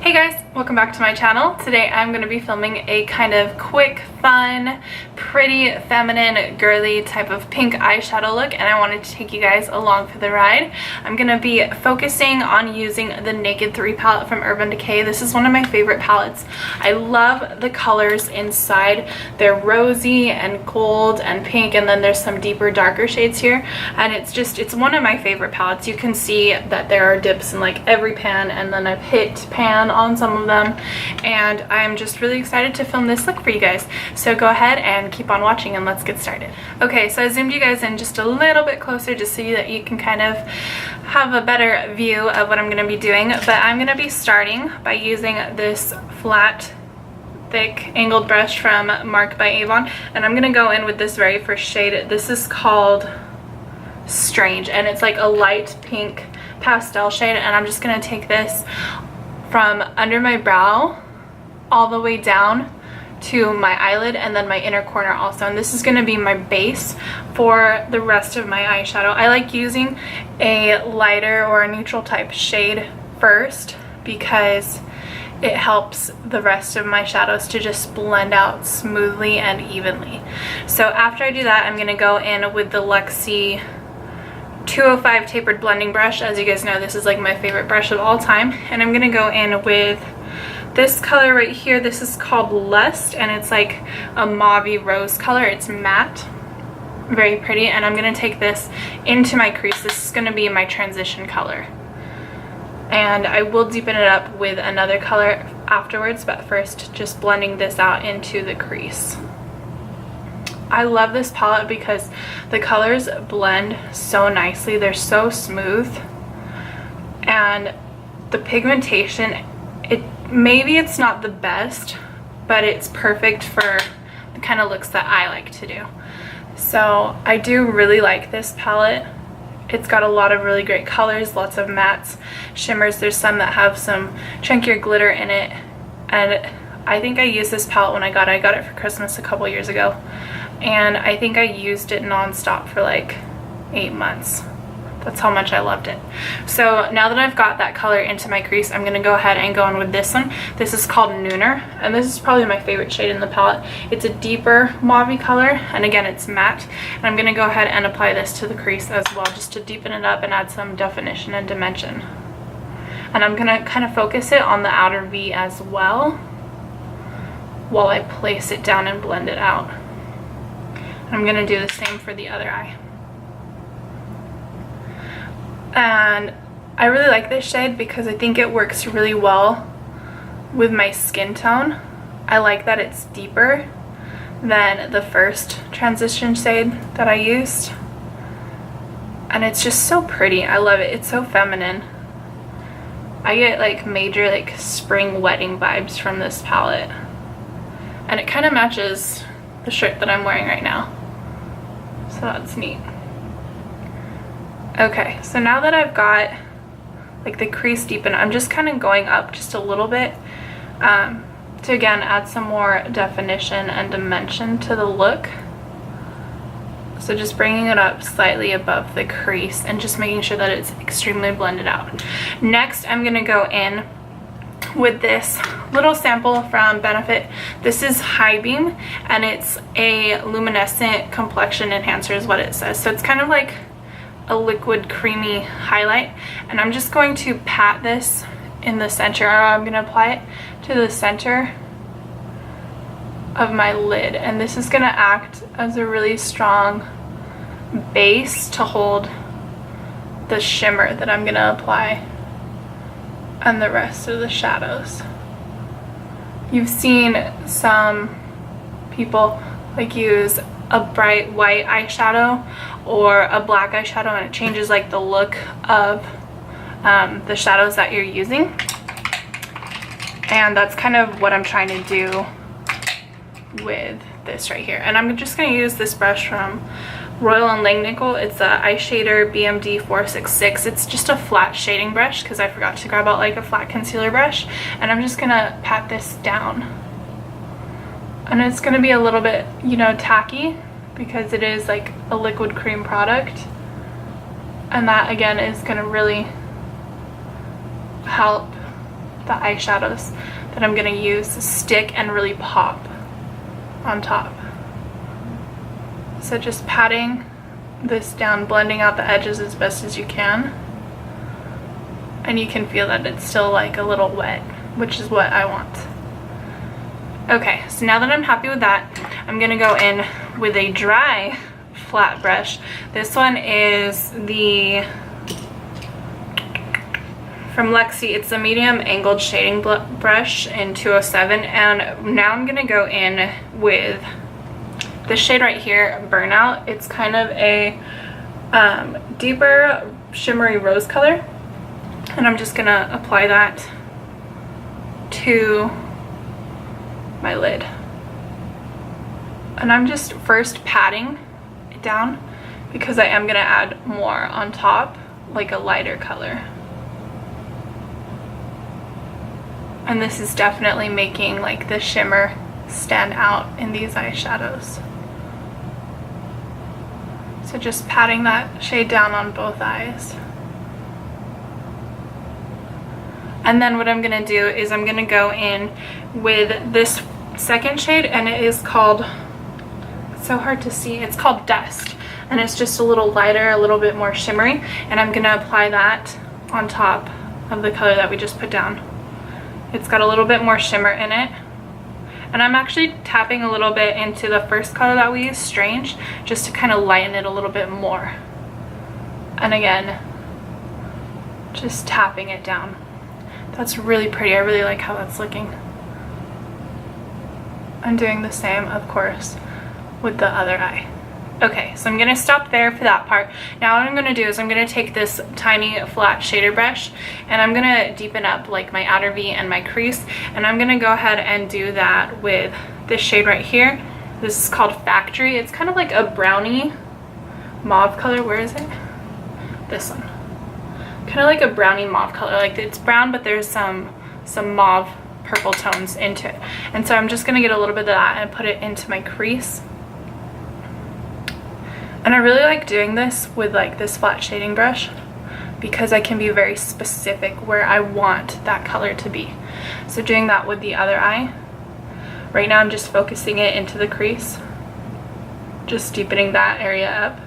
Hey guys, welcome back to my channel. Today I'm going to be filming a kind of quick, fun, pretty, feminine, girly type of pink eyeshadow look, and I wanted to take you guys along for the ride. I'm going to be focusing on using the Naked 3 palette from Urban Decay. This is one of my favorite palettes. I love the colors inside. They're rosy and gold and pink, and then there's some deeper, darker shades here, and it's one of my favorite palettes. You can see that there are dips in like every pan, and then I've hit pan on some of them, and I'm just really excited to film this look for you guys. So go ahead and keep on watching and let's get started. Okay, so I zoomed you guys in just a little bit closer just so that you can kind of have a better view of what I'm going to be doing. But I'm going to be starting by using this flat, thick, angled brush from Marc by Avon, and I'm going to go in with this very first shade. This is called Strange, and it's like a light pink pastel shade, and I'm just going to take this from under my brow all the way down to my eyelid and then my inner corner also, and this is going to be my base for the rest of my eyeshadow. I like using a lighter or a neutral type shade first because it helps the rest of my shadows to just blend out smoothly and evenly. So after I do that, I'm going to go in with the Luxie 205 tapered blending brush. As you guys know, this is like my favorite brush of all time, and I'm gonna go in with this color right here. This is called Lust, and it's like a mauvey rose color. It's matte, very pretty, and I'm gonna take this into my crease. This is gonna be my transition color, and I will deepen it up with another color afterwards, but first just blending this out into the crease. I love this palette because the colors blend so nicely. They're so smooth, and the pigmentation, maybe it's not the best, but it's perfect for the kind of looks that I like to do. So I do really like this palette. It's got a lot of really great colors, lots of mattes, shimmers. There's some that have some chunkier glitter in it, and I think I used this palette when I got it for Christmas a couple years ago, and I think I used it non-stop for like 8 months. That's how much I loved it. So now that I've got that color into my crease, I'm gonna go ahead and go in with this one. This is called Nooner, and this is probably my favorite shade in the palette. It's a deeper mauve color, and again, it's matte. And I'm gonna go ahead and apply this to the crease as well, just to deepen it up and add some definition and dimension. And I'm gonna kind of focus it on the outer V as well, while I place it down and blend it out. I'm going to do the same for the other eye. And I really like this shade because I think it works really well with my skin tone. I like that it's deeper than the first transition shade that I used. And it's just so pretty. I love it. It's so feminine. I get like major like spring wedding vibes from this palette. And it kind of matches the shirt that I'm wearing right now. So that's neat. Okay, so now that I've got like the crease deepened, I'm just kind of going up just a little bit to again add some more definition and dimension to the look. So just bringing it up slightly above the crease and just making sure that it's extremely blended out. Next, I'm gonna go in with this little sample from Benefit. This is High Beam, and it's a luminescent complexion enhancer is what it says. So it's kind of like a liquid creamy highlight, and I'm just going to pat this in the center, or I'm going to apply it to the center of my lid, and this is going to act as a really strong base to hold the shimmer that I'm going to apply and the rest of the shadows. You've seen some people like use a bright white eyeshadow or a black eyeshadow, and it changes like the look of the shadows that you're using, and that's kind of what I'm trying to do with this right here. And I'm just going to use this brush from Royal and Langnickel. It's a Eyeshadow BMD 466. It's just a flat shading brush because I forgot to grab out like a flat concealer brush, and I'm just gonna pat this down, and it's gonna be a little bit, you know, tacky because it is like a liquid cream product, and that again is gonna really help the eyeshadows that I'm gonna use stick and really pop on top. So just patting this down, blending out the edges as best as you can. And you can feel that it's still like a little wet, which is what I want. Okay, so now that I'm happy with that, I'm gonna go in with a dry flat brush. This one is the from Lexi. It's a medium angled shading brush in 207, and now I'm gonna go in with this shade right here, Burnout. It's kind of a deeper shimmery rose color, and I'm just gonna apply that to my lid. And I'm just first patting it down because I am gonna add more on top, like a lighter color. And this is definitely making like the shimmer stand out in these eyeshadows. So just patting that shade down on both eyes. And then what I'm gonna do is I'm gonna go in with this second shade, and it is called, it's so hard to see, it's called Dust. And it's just a little lighter, a little bit more shimmery. And I'm gonna apply that on top of the color that we just put down. It's got a little bit more shimmer in it. And I'm actually tapping a little bit into the first color that we used, Strange, just to kind of lighten it a little bit more. And again, just tapping it down. That's really pretty. I really like how that's looking. I'm doing the same, of course, with the other eye. Okay, so I'm gonna stop there for that part. Now what I'm gonna do is I'm gonna take this tiny flat shader brush, and I'm gonna deepen up like my outer V and my crease, and I'm gonna go ahead and do that with this shade right here. This is called Factory. It's kind of like a brownie mauve color. Where is it? This one. Kind of like a brownie mauve color. Like it's brown, but there's some mauve purple tones into it. And so I'm just gonna get a little bit of that and put it into my crease. And I really like doing this with like this flat shading brush because I can be very specific where I want that color to be. So doing that with the other eye. Right now I'm just focusing it into the crease, just deepening that area up.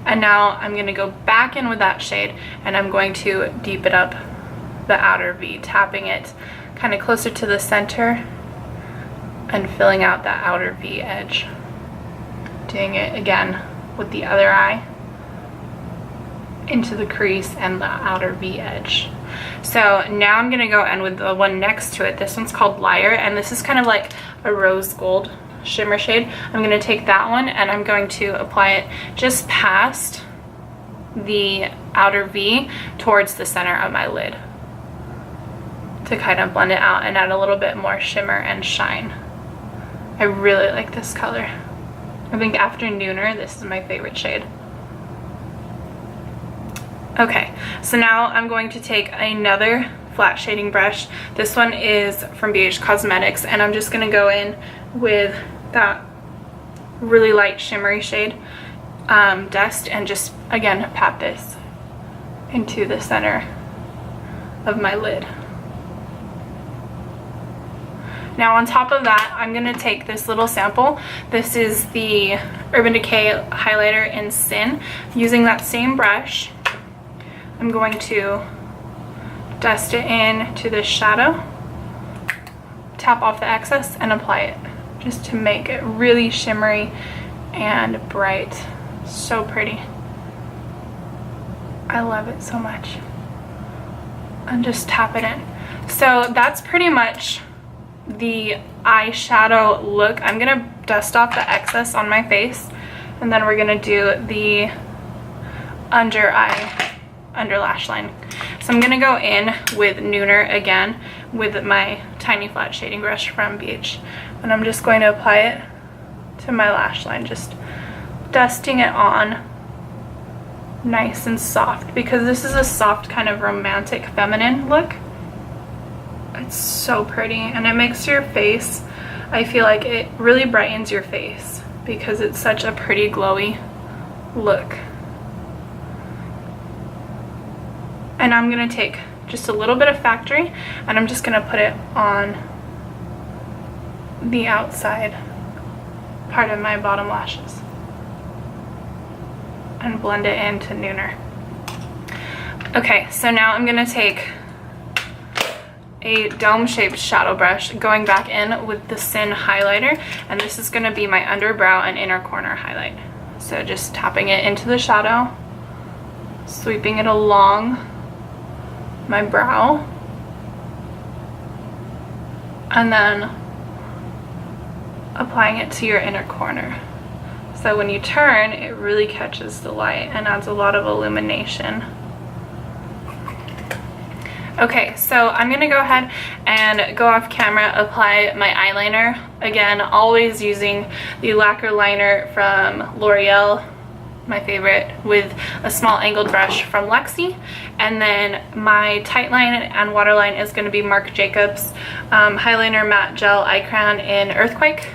And now I'm going to go back in with that shade, and I'm going to deepen up the outer V, tapping it kind of closer to the center and filling out that outer V edge. Doing it again with the other eye into the crease and the outer V edge. So now I'm gonna go in with the one next to it. This one's called Liar, and this is kind of like a rose gold shimmer shade. I'm gonna take that one and I'm going to apply it just past the outer V towards the center of my lid to kind of blend it out and add a little bit more shimmer and shine. I really like this color. I think Afternooner, this is my favorite shade. Okay, so now I'm going to take another flat shading brush. This one is from BH Cosmetics, and I'm just gonna go in with that really light shimmery shade, Dust, and just again pat this into the center of my lid. Now on top of that, I'm gonna take this little sample. This is the Urban Decay highlighter in Sin. Using that same brush, I'm going to dust it in to this shadow, tap off the excess, and apply it just to make it really shimmery and bright. So pretty. I love it so much. And just tap it in. So that's pretty much the eyeshadow look. I'm gonna dust off the excess on my face, and then we're gonna do the under lash line. So I'm gonna go in with Nooner again with my tiny flat shading brush from BH, and I'm just going to apply it to my lash line, just dusting it on nice and soft, because this is a soft kind of romantic feminine look. It's so pretty, and it makes your face, I feel like it really brightens your face because it's such a pretty glowy look. And I'm gonna take just a little bit of factory, and I'm just gonna put it on the outside part of my bottom lashes and blend it into Nooner. Okay, so now I'm gonna take a dome-shaped shadow brush, going back in with the Sin highlighter, and this is gonna be my underbrow and inner corner highlight. So just tapping it into the shadow, sweeping it along my brow, and then applying it to your inner corner. So when you turn, it really catches the light and adds a lot of illumination. Okay, so I'm gonna go ahead and go off camera, apply my eyeliner. Again, always using the lacquer liner from L'Oreal, my favorite, with a small angled brush from Lexi. And then my tight line and waterline is gonna be Marc Jacobs Highliner Matte Gel Eye Crown in Earthquake.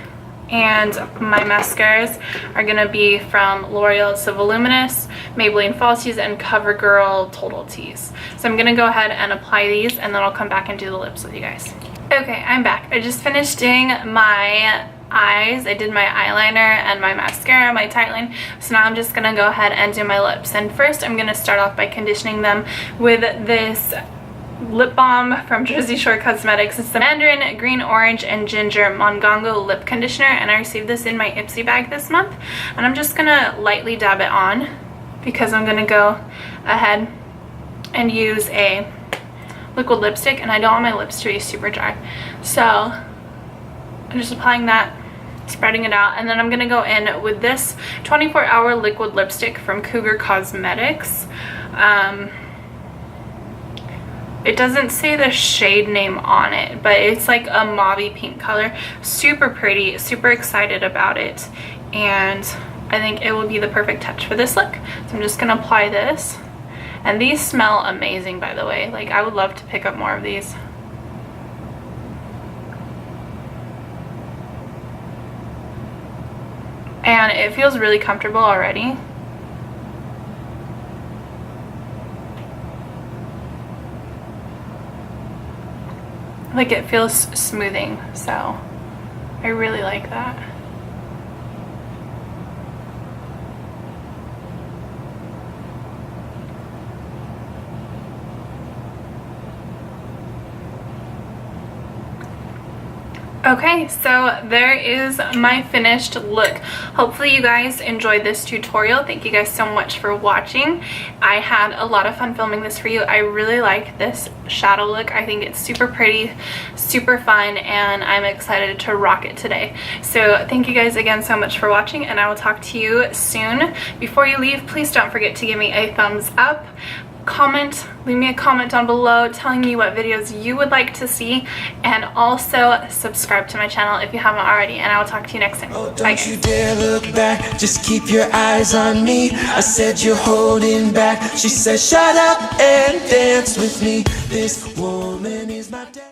And my mascaras are gonna be from L'Oreal, it's the Voluminous, Maybelline Falsies, and CoverGirl Total Tease. So I'm gonna go ahead and apply these, and then I'll come back and do the lips with you guys. Okay, I'm back. I just finished doing my eyes. I did my eyeliner and my mascara, my tight line. So now I'm just gonna go ahead and do my lips. And first I'm gonna start off by conditioning them with this lip balm from Jersey Shore Cosmetics. It's the Mandarin Green Orange and Ginger Mongongo Lip Conditioner, and I received this in my Ipsy bag this month. And I'm just gonna lightly dab it on because I'm gonna go ahead and use a liquid lipstick, and I don't want my lips to be super dry. So I'm just applying that, spreading it out, and then I'm gonna go in with this 24-hour liquid lipstick from Cougar Cosmetics. It doesn't say the shade name on it, but it's like a mauvey pink color. Super pretty, super excited about it, and I think it will be the perfect touch for this look. So I'm just gonna apply this, and these smell amazing, by the way. Like, I would love to pick up more of these. And it feels really comfortable already. Like, it feels smoothing, so I really like that. Okay, so there is my finished look. Hopefully you guys enjoyed this tutorial. Thank you guys so much for watching. I had a lot of fun filming this for you. I really like this shadow look. I think it's super pretty, super fun, and I'm excited to rock it today. So thank you guys again so much for watching, and I will talk to you soon. Before you leave, please don't forget to give me a thumbs up. Leave me a comment down below telling me what videos you would like to see, and also subscribe to my channel if you haven't already, and I will talk to you next time. Oh, don't you dare look back, just keep your eyes on me. I said you're holding back, she said shut up and dance with me. This woman is my dad.